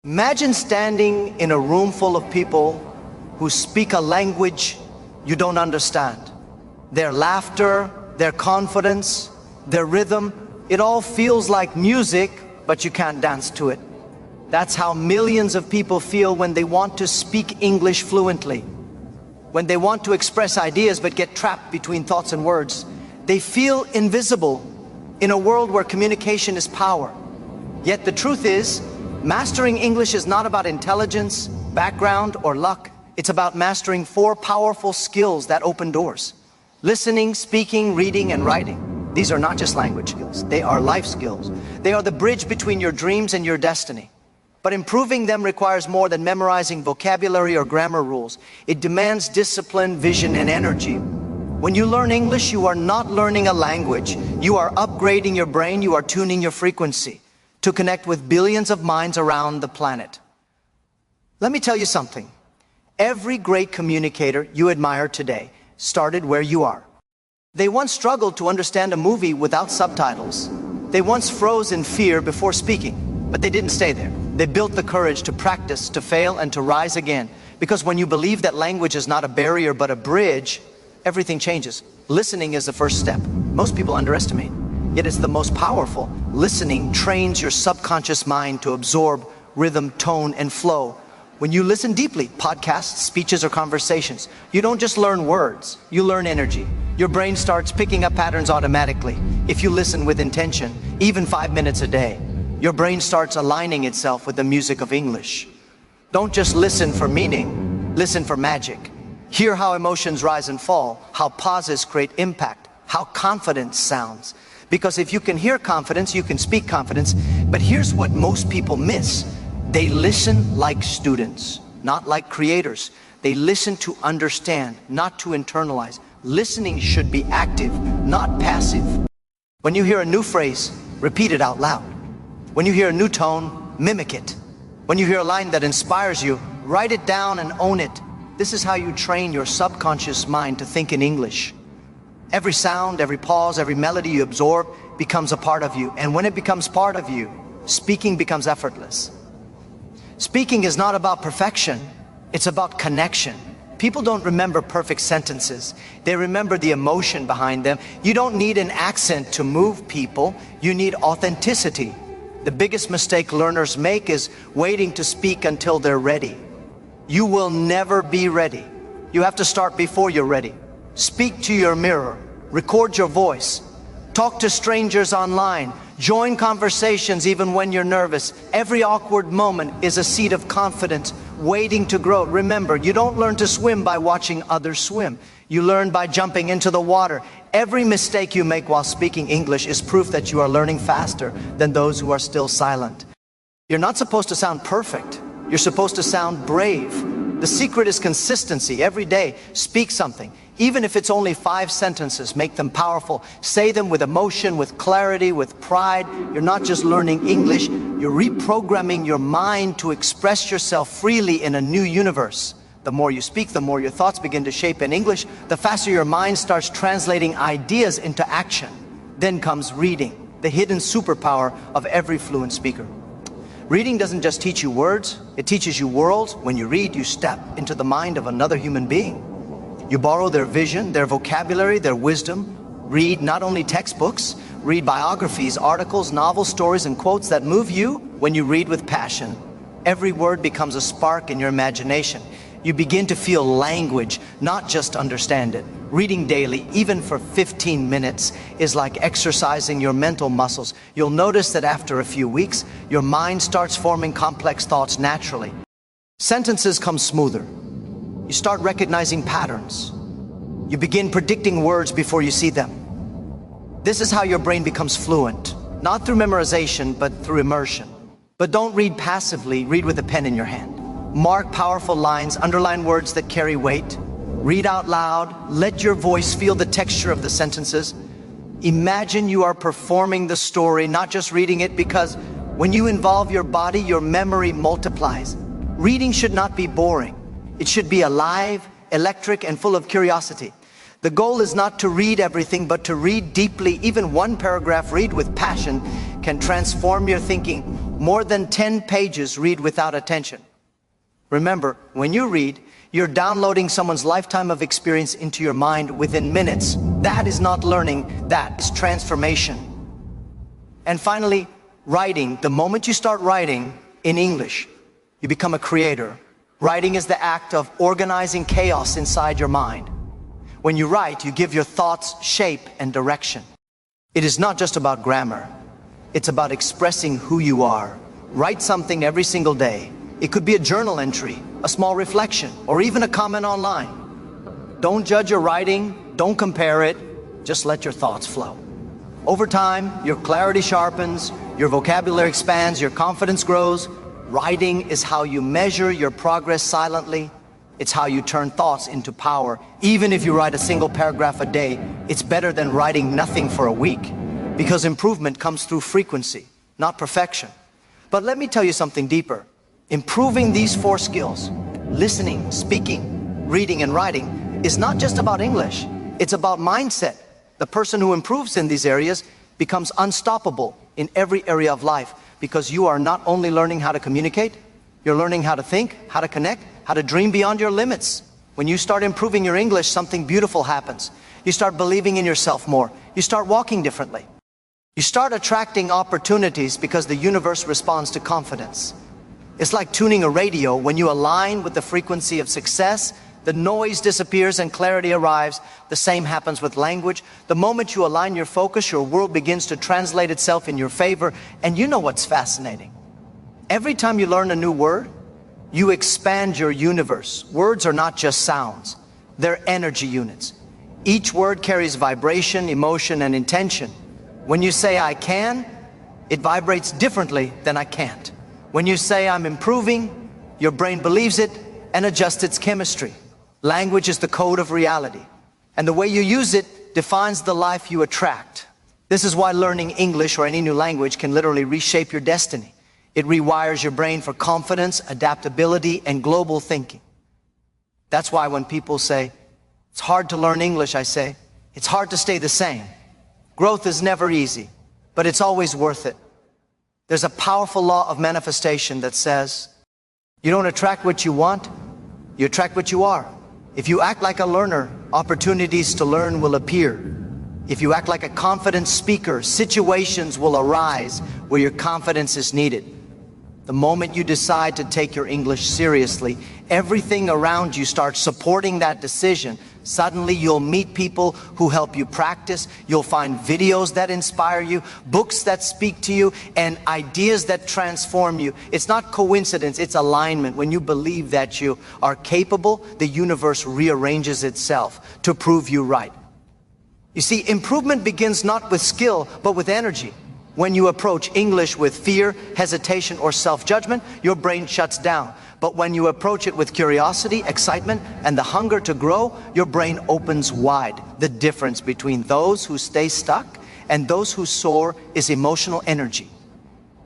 Imagine standing in a room full of people who speak a language you don't understand. Their laughter, their confidence, their rhythm, it all feels like music, but you can't dance to it. That's how millions of people feel when they want to speak English fluently. When they want to express ideas but get trapped between thoughts and words. They feel invisible in a world where communication is power. Yet the truth is, mastering English is not about intelligence, background, or luck. It's about mastering 4 powerful skills that open doors. Listening, speaking, reading, and writing. These are not just language skills. They are life skills. They are the bridge between your dreams and your destiny. But improving them requires more than memorizing vocabulary or grammar rules. It demands discipline, vision, and energy. When you learn English, you are not learning a language. You are upgrading your brain. You are tuning your frequency to connect with billions of minds around the planet. Let me tell you something. Every great communicator you admire today started where you are. They once struggled to understand a movie without subtitles. They once froze in fear before speaking, but they didn't stay there. They built the courage to practice, to fail, and to rise again. Because when you believe that language is not a barrier but a bridge, everything changes. Listening is the first step. Most people underestimate. Yet it's the most powerful. Listening trains your subconscious mind to absorb rhythm, tone, and flow. When you listen deeply, podcasts, speeches, or conversations, you don't just learn words, you learn energy. Your brain starts picking up patterns automatically. If you listen with intention, even 5 minutes a day, your brain starts aligning itself with the music of English. Don't just listen for meaning, listen for magic. Hear how emotions rise and fall, how pauses create impact, how confidence sounds. Because if you can hear confidence, you can speak confidence. But here's what most people miss. They listen like students, not like creators. They listen to understand, not to internalize. Listening should be active, not passive. When you hear a new phrase, repeat it out loud. When you hear a new tone, mimic it. When you hear a line that inspires you, write it down and own it. This is how you train your subconscious mind to think in English. Every sound, every pause, every melody you absorb becomes a part of you. And when it becomes part of you, speaking becomes effortless. Speaking is not about perfection, it's about connection. People don't remember perfect sentences. They remember the emotion behind them. You don't need an accent to move people. You need authenticity. The biggest mistake learners make is waiting to speak until they're ready. You will never be ready. You have to start before you're ready. Speak to your mirror. Record your voice. Talk to strangers online. Join conversations even when you're nervous. Every awkward moment is a seed of confidence waiting to grow. Remember, you don't learn to swim by watching others swim. You learn by jumping into the water. Every mistake you make while speaking English is proof that you are learning faster than those who are still silent. You're not supposed to sound perfect. You're supposed to sound brave. The secret is consistency. Every day, speak something. Even if it's only 5 sentences, make them powerful. Say them with emotion, with clarity, with pride. You're not just learning English, you're reprogramming your mind to express yourself freely in a new universe. The more you speak, the more your thoughts begin to shape in English, the faster your mind starts translating ideas into action. Then comes reading, the hidden superpower of every fluent speaker. Reading doesn't just teach you words, it teaches you worlds. When you read, you step into the mind of another human being. You borrow their vision, their vocabulary, their wisdom. Read not only textbooks, read biographies, articles, novels, stories, and quotes that move you. When you read with passion, every word becomes a spark in your imagination. You begin to feel language, not just understand it. Reading daily, even for 15 minutes, is like exercising your mental muscles. You'll notice that after a few weeks, your mind starts forming complex thoughts naturally. Sentences come smoother. You start recognizing patterns. You begin predicting words before you see them. This is how your brain becomes fluent, not through memorization, but through immersion. But don't read passively, read with a pen in your hand. Mark powerful lines, underline words that carry weight. Read out loud, let your voice feel the texture of the sentences. Imagine you are performing the story, not just reading it, because when you involve your body, your memory multiplies. Reading should not be boring. It should be alive, electric, and full of curiosity. The goal is not to read everything, but to read deeply. Even one paragraph, read with passion, can transform your thinking. more than 10 pages, read without attention. Remember, when you read, you're downloading someone's lifetime of experience into your mind within minutes. That is not learning, that is transformation. And finally, writing. The moment you start writing in English, you become a creator. Writing is the act of organizing chaos inside your mind. When you write, you give your thoughts shape and direction. It is not just about grammar. It's about expressing who you are. Write something every single day. It could be a journal entry, a small reflection, or even a comment online. Don't judge your writing, don't compare it, just let your thoughts flow. Over time, your clarity sharpens, your vocabulary expands, your confidence grows. Writing is how you measure your progress silently. It's how you turn thoughts into power. Even if you write a single paragraph a day, it's better than writing nothing for a week, because improvement comes through frequency, not perfection. But let me tell you something deeper. Improving these 4 skills, listening, speaking, reading, and writing, is not just about English. It's about mindset. The person who improves in these areas becomes unstoppable in every area of life, because you are not only learning how to communicate, you're learning how to think, how to connect, how to dream beyond your limits. When you start improving your English, something beautiful happens. You start believing in yourself more. You start walking differently. You start attracting opportunities because the universe responds to confidence. It's like tuning a radio. When you align with the frequency of success, the noise disappears and clarity arrives. The same happens with language. The moment you align your focus, your world begins to translate itself in your favor. And you know what's fascinating? Every time you learn a new word, you expand your universe. Words are not just sounds. They're energy units. Each word carries vibration, emotion, and intention. When you say I can, it vibrates differently than I can't. When you say I'm improving, your brain believes it and adjusts its chemistry. Language is the code of reality, and the way you use it defines the life you attract. This is why learning English or any new language can literally reshape your destiny. It rewires your brain for confidence, adaptability, and global thinking. That's why when people say, it's hard to learn English, I say, it's hard to stay the same. Growth is never easy, but it's always worth it. There's a powerful law of manifestation that says, you don't attract what you want, you attract what you are. If you act like a learner, opportunities to learn will appear. If you act like a confident speaker, situations will arise where your confidence is needed. The moment you decide to take your English seriously, everything around you starts supporting that decision. Suddenly you'll meet people who help you practice. You'll find videos that inspire you, books that speak to you, and ideas that transform you. It's not coincidence, it's alignment. When you believe that you are capable, the universe rearranges itself to prove you right. You see, improvement begins not with skill, but with energy. When you approach English with fear, hesitation, or self-judgment, your brain shuts down. But when you approach it with curiosity, excitement, and the hunger to grow, your brain opens wide. The difference between those who stay stuck and those who soar is emotional energy.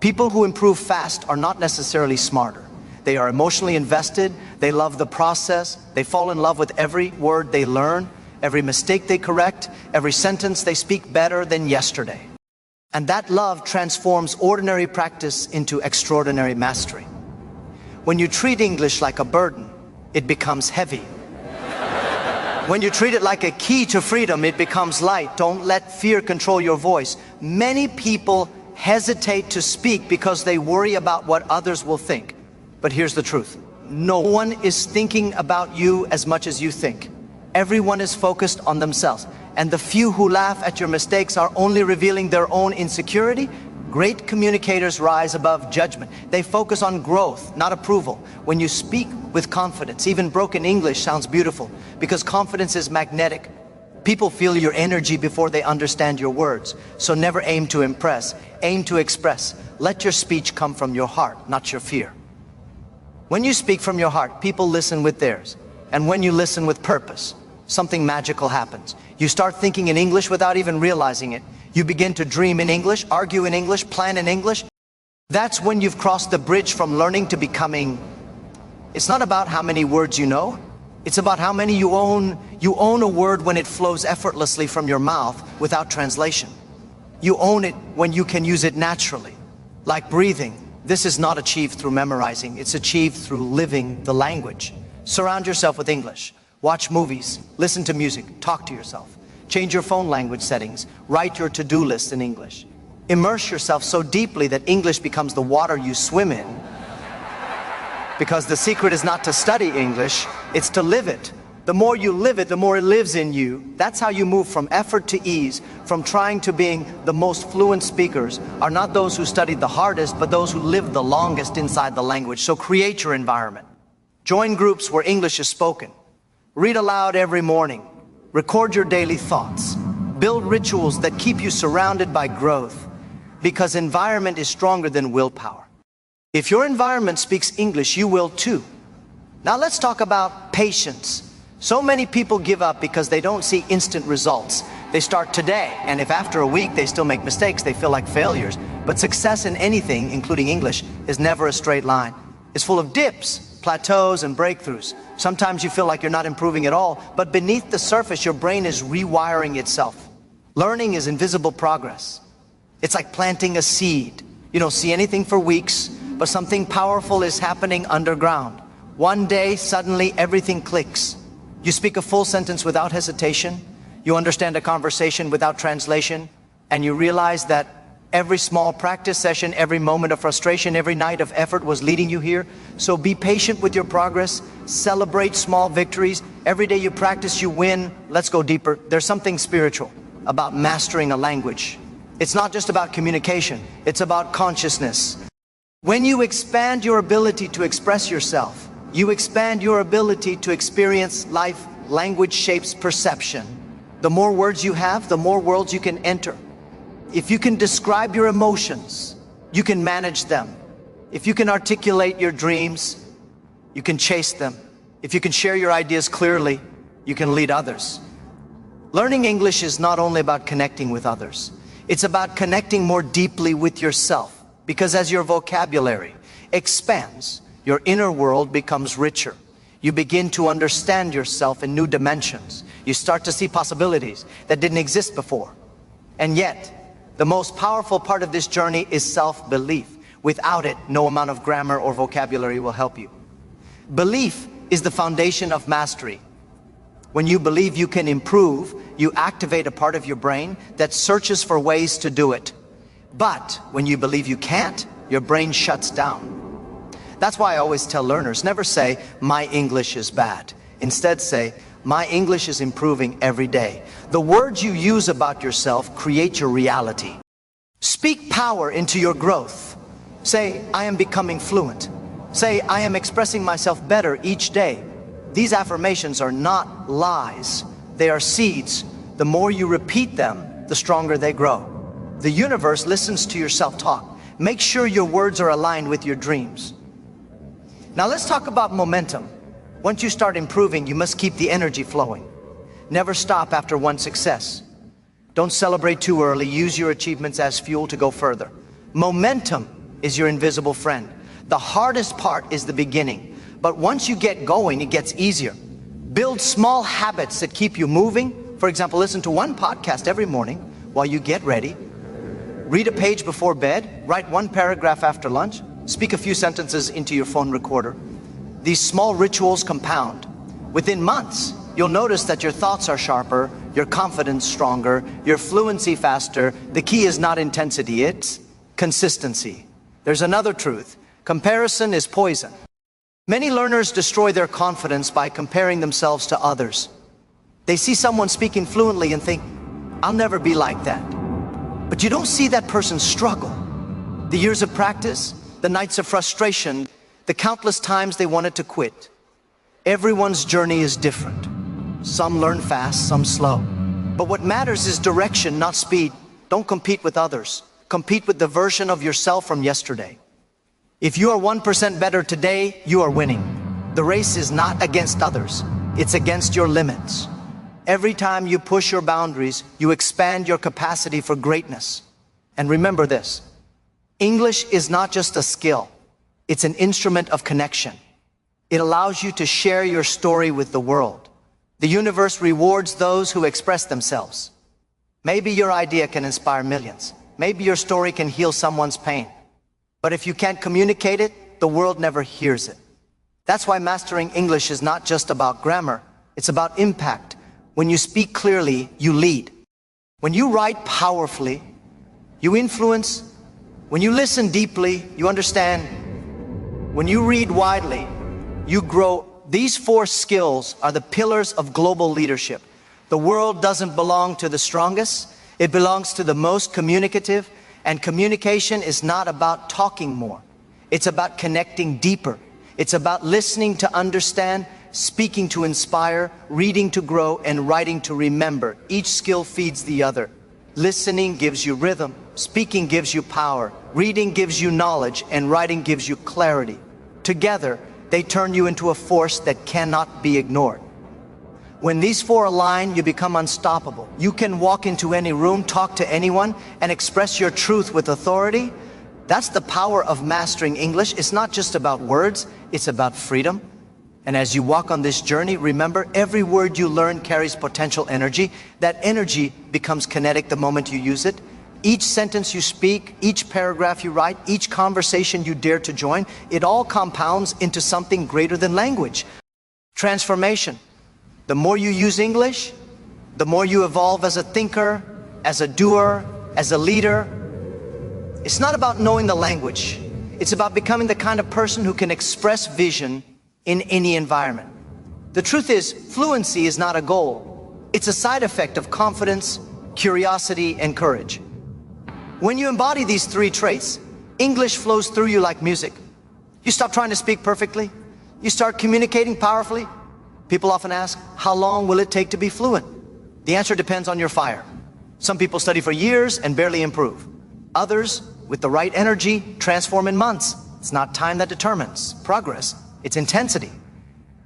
People who improve fast are not necessarily smarter. They are emotionally invested, they love the process, they fall in love with every word they learn, every mistake they correct, every sentence they speak better than yesterday. And that love transforms ordinary practice into extraordinary mastery. When you treat English like a burden, it becomes heavy. When you treat it like a key to freedom, it becomes light. Don't let fear control your voice. Many people hesitate to speak because they worry about what others will think. But here's the truth. No one is thinking about you as much as you think. Everyone is focused on themselves. And the few who laugh at your mistakes are only revealing their own insecurity. Great communicators rise above judgment. They focus on growth, not approval. When you speak with confidence, even broken English sounds beautiful because confidence is magnetic. People feel your energy before they understand your words. So never aim to impress, aim to express. Let your speech come from your heart, not your fear. When you speak from your heart, people listen with theirs. And when you listen with purpose, something magical happens. You start thinking in English without even realizing it. You begin to dream in English, argue in English, plan in English. That's when you've crossed the bridge from learning to becoming. It's not about how many words you know. It's about how many you own. You own a word when it flows effortlessly from your mouth without translation. You own it when you can use it naturally, like breathing, This is not achieved through memorizing. It's achieved through living the language. Surround yourself with English. Watch movies, listen to music, talk to yourself. Change your phone language settings. Write your to-do list in English. Immerse yourself so deeply that English becomes the water you swim in. Because the secret is not to study English, it's to live it. The more you live it, the more it lives in you. That's how you move from effort to ease, from trying to being the most fluent speakers are not those who studied the hardest, but those who lived the longest inside the language. So create your environment. Join groups where English is spoken. Read aloud every morning. Record your daily thoughts. Build rituals that keep you surrounded by growth, because environment is stronger than willpower. If your environment speaks English, you will too. Now let's talk about patience. So many people give up because they don't see instant results. They start today, and if after a week they still make mistakes, they feel like failures. But success in anything, including English, is never a straight line. It's full of dips, plateaus, and breakthroughs. Sometimes you feel like you're not improving at all, but beneath the surface, your brain is rewiring itself. Learning is invisible progress. It's like planting a seed. You don't see anything for weeks, but something powerful is happening underground. One day, suddenly, everything clicks. You speak a full sentence without hesitation. You understand a conversation without translation. And you realize that every small practice session, every moment of frustration, every night of effort was leading you here. So be patient with your progress. Celebrate small victories. Every day you practice, you win. Let's go deeper. There's something spiritual about mastering a language. It's not just about communication. It's about consciousness. When you expand your ability to express yourself, you expand your ability to experience life. Language shapes perception. The more words you have, the more worlds you can enter. If you can describe your emotions, you can manage them. If you can articulate your dreams, you can chase them. If you can share your ideas clearly, you can lead others. Learning English is not only about connecting with others. It's about connecting more deeply with yourself. Because as your vocabulary expands, your inner world becomes richer. You begin to understand yourself in new dimensions. You start to see possibilities that didn't exist before. And yet, the most powerful part of this journey is self-belief. Without it, no amount of grammar or vocabulary will help you. Belief is the foundation of mastery. When you believe you can improve, you activate a part of your brain that searches for ways to do it. But when you believe you can't, your brain shuts down. That's why I always tell learners, never say, my English is bad. Instead say, my English is improving every day. The words you use about yourself create your reality. Speak power into your growth. Say, I am becoming fluent. Say, I am expressing myself better each day. These affirmations are not lies. They are seeds. The more you repeat them, the stronger they grow. The universe listens to your self-talk. Make sure your words are aligned with your dreams. Now let's talk about momentum. Once you start improving, you must keep the energy flowing. Never stop after one success. Don't celebrate too early. Use your achievements as fuel to go further. Momentum is your invisible friend. The hardest part is the beginning. But once you get going, it gets easier. Build small habits that keep you moving. For example, listen to one podcast every morning while you get ready. Read a page before bed. Write one paragraph after lunch. Speak a few sentences into your phone recorder. These small rituals compound. Within months, you'll notice that your thoughts are sharper, your confidence stronger, your fluency faster. The key is not intensity, it's consistency. There's another truth. Comparison is poison. Many learners destroy their confidence by comparing themselves to others. They see someone speaking fluently and think, I'll never be like that. But you don't see that person's struggle. The years of practice, the nights of frustration, the countless times they wanted to quit. Everyone's journey is different. Some learn fast, some slow. But what matters is direction, not speed. Don't compete with others. Compete with the version of yourself from yesterday. If you are 1% better today, you are winning. The race is not against others. It's against your limits. Every time you push your boundaries, you expand your capacity for greatness. And remember this. English is not just a skill. It's an instrument of connection. It allows you to share your story with the world. The universe rewards those who express themselves. Maybe your idea can inspire millions. Maybe your story can heal someone's pain. But if you can't communicate it, the world never hears it. That's why mastering English is not just about grammar, it's about impact. When you speak clearly, you lead. When you write powerfully, you influence. When you listen deeply, you understand. When you read widely, you grow. These 4 skills are the pillars of global leadership. The world doesn't belong to the strongest, it belongs to the most communicative, and communication is not about talking more. It's about connecting deeper. It's about listening to understand, speaking to inspire, reading to grow, and writing to remember. Each skill feeds the other. Listening gives you rhythm, speaking gives you power, reading gives you knowledge, and writing gives you clarity. Together, they turn you into a force that cannot be ignored. When these 4 align, you become unstoppable. You can walk into any room, talk to anyone, and express your truth with authority. That's the power of mastering English. It's not just about words, it's about freedom. And as you walk on this journey, remember, every word you learn carries potential energy. That energy becomes kinetic the moment you use it. Each sentence you speak, each paragraph you write, each conversation you dare to join, it all compounds into something greater than language. Transformation. The more you use English, the more you evolve as a thinker, as a doer, as a leader. It's not about knowing the language. It's about becoming the kind of person who can express vision in any environment. The truth is, fluency is not a goal. It's a side effect of confidence, curiosity, and courage. When you embody these 3 traits, English flows through you like music. You stop trying to speak perfectly. You start communicating powerfully. People often ask, how long will it take to be fluent? The answer depends on your fire. Some people study for years and barely improve. Others, with the right energy, transform in months. It's not time that determines progress, it's intensity.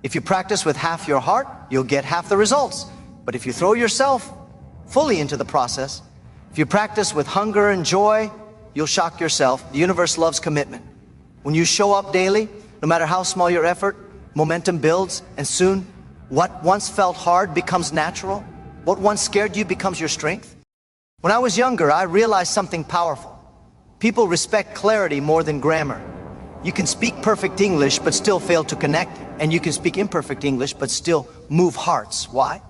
If you practice with half your heart, you'll get half the results. But if you throw yourself fully into the process, if you practice with hunger and joy, you'll shock yourself. The universe loves commitment. When you show up daily, no matter how small your effort, momentum builds, and soon, what once felt hard becomes natural. What once scared you becomes your strength. When I was younger, I realized something powerful. People respect clarity more than grammar. You can speak perfect English but still fail to connect, and you can speak imperfect English but still move hearts. Why?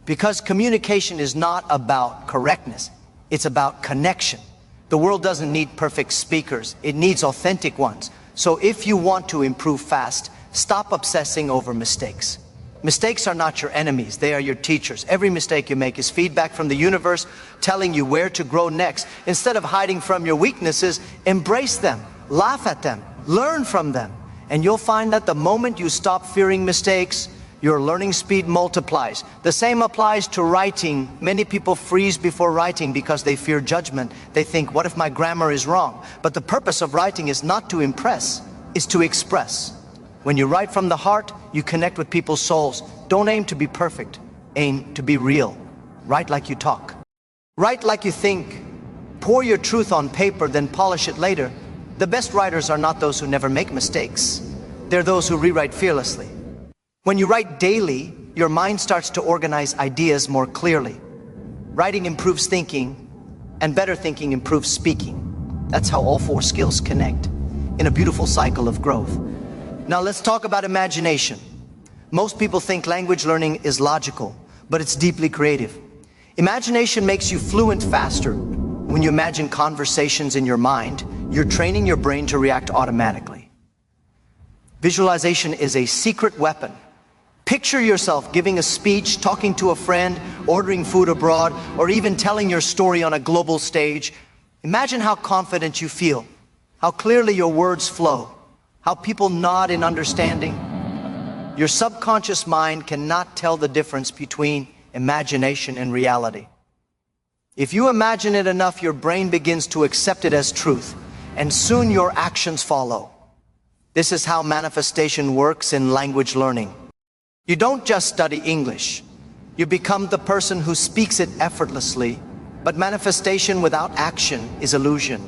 Because communication is not about correctness, it's about connection. The world doesn't need perfect speakers, it needs authentic ones. So if you want to improve fast, stop obsessing over mistakes. Mistakes are not your enemies, they are your teachers. Every mistake you make is feedback from the universe telling you where to grow next. Instead of hiding from your weaknesses, embrace them, laugh at them, learn from them. And you'll find that the moment you stop fearing mistakes, your learning speed multiplies. The same applies to writing. Many people freeze before writing because they fear judgment. They think, what if my grammar is wrong? But the purpose of writing is not to impress, it's to express. When you write from the heart, you connect with people's souls. Don't aim to be perfect, aim to be real. Write like you talk. Write like you think. Pour your truth on paper, then polish it later. The best writers are not those who never make mistakes. They're those who rewrite fearlessly. When you write daily, your mind starts to organize ideas more clearly. Writing improves thinking, and better thinking improves speaking. That's how all 4 skills connect in a beautiful cycle of growth. Now let's talk about imagination. Most people think language learning is logical, but it's deeply creative. Imagination makes you fluent faster. When you imagine conversations in your mind, you're training your brain to react automatically. Visualization is a secret weapon. Picture yourself giving a speech, talking to a friend, ordering food abroad, or even telling your story on a global stage. Imagine how confident you feel, how clearly your words flow, how people nod in understanding. Your subconscious mind cannot tell the difference between imagination and reality. If you imagine it enough, your brain begins to accept it as truth, and soon your actions follow. This is how manifestation works in language learning. You don't just study English. You become the person who speaks it effortlessly, but manifestation without action is illusion.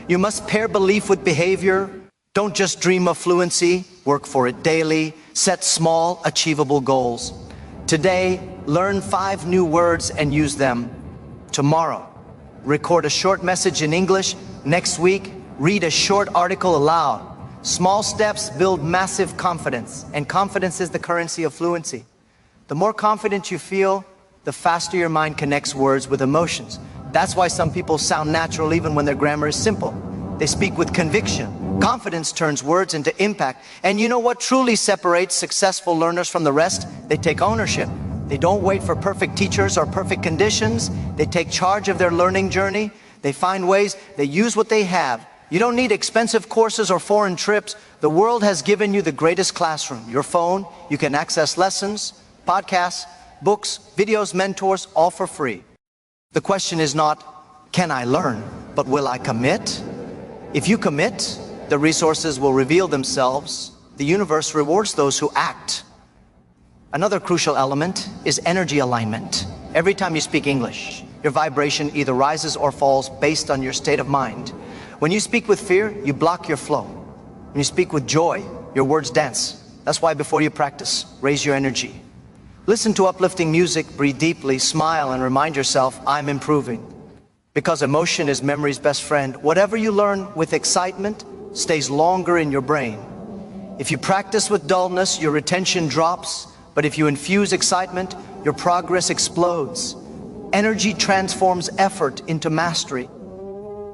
You must pair belief with behavior. Don't just dream of fluency, work for it daily. Set small, achievable goals. Today, learn 5 new words and use them. Tomorrow, record a short message in English. Next week, Read a short article aloud. Small steps build massive confidence, and confidence is the currency of fluency. The more confident you feel, the faster your mind connects words with emotions. That's why some people sound natural even when their grammar is simple. They speak with conviction. Confidence turns words into impact. And you know what truly separates successful learners from the rest? They take ownership. They don't wait for perfect teachers or perfect conditions. They take charge of their learning journey. They find ways, they use what they have. You don't need expensive courses or foreign trips. The world has given you the greatest classroom. Your phone, you can access lessons, podcasts, books, videos, mentors, all for free. The question is not, can I learn, but will I commit? If you commit, the resources will reveal themselves. The universe rewards those who act. Another crucial element is energy alignment. Every time you speak English, your vibration either rises or falls based on your state of mind. When you speak with fear, you block your flow. When you speak with joy, your words dance. That's why before you practice, raise your energy. Listen to uplifting music, breathe deeply, smile, and remind yourself, I'm improving. Because emotion is memory's best friend, whatever you learn with excitement stays longer in your brain. If you practice with dullness, your retention drops, but if you infuse excitement, your progress explodes. Energy transforms effort into mastery.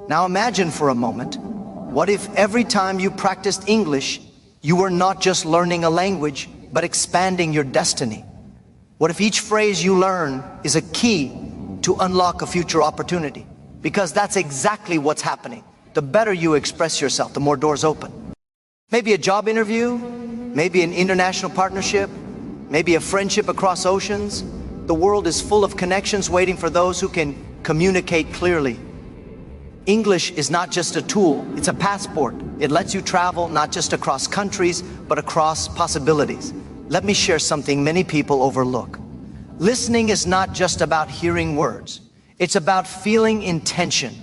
Now imagine for a moment, what if every time you practiced English, you were not just learning a language, but expanding your destiny? What if each phrase you learn is a key to unlock a future opportunity? Because that's exactly what's happening. The better you express yourself, the more doors open. Maybe a job interview, maybe an international partnership, maybe a friendship across oceans. The world is full of connections waiting for those who can communicate clearly. English is not just a tool, it's a passport. It lets you travel not just across countries, but across possibilities. Let me share something many people overlook. Listening is not just about hearing words. It's about feeling intention.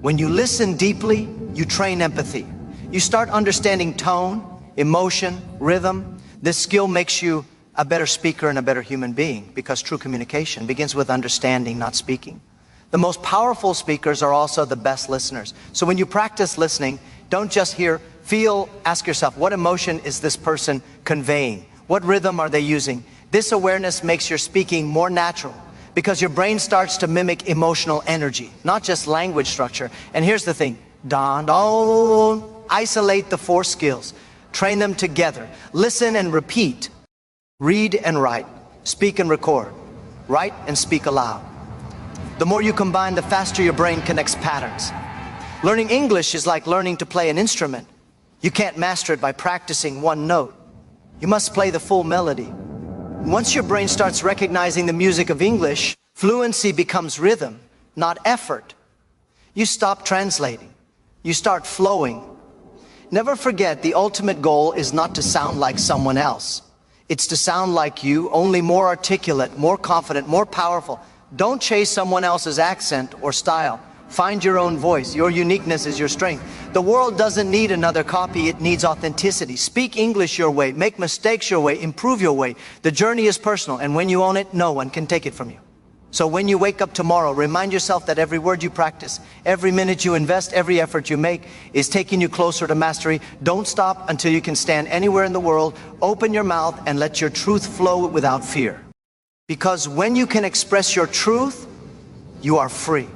When you listen deeply, you train empathy. You start understanding tone, emotion, rhythm. This skill makes you a better speaker and a better human being, because true communication begins with understanding, not speaking. The most powerful speakers are also the best listeners. So when you practice listening, don't just hear, feel, ask yourself, what emotion is this person conveying? What rhythm are they using? This awareness makes your speaking more natural, because your brain starts to mimic emotional energy, not just language structure. And here's the thing, don't isolate the four skills. Train them together. Listen and repeat. Read and write. Speak and record. Write and speak aloud. The more you combine, the faster your brain connects patterns. Learning English is like learning to play an instrument. You can't master it by practicing one note. You must play the full melody. Once your brain starts recognizing the music of English, fluency becomes rhythm, not effort. You stop translating. You start flowing. Never forget, the ultimate goal is not to sound like someone else. It's to sound like you, only more articulate, more confident, more powerful. Don't chase someone else's accent or style. Find your own voice. Your uniqueness is your strength. The world doesn't need another copy, it needs authenticity. Speak English your way, make mistakes your way, improve your way. The journey is personal, and when you own it, no one can take it from you. So when you wake up tomorrow, remind yourself that every word you practice, every minute you invest, every effort you make is taking you closer to mastery. Don't stop until you can stand anywhere in the world. Open your mouth and let your truth flow without fear. Because when you can express your truth, you are free.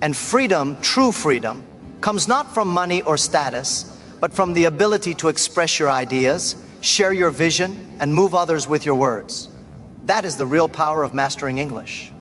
And freedom, true freedom, comes not from money or status, but from the ability to express your ideas, share your vision, and move others with your words. That is the real power of mastering English.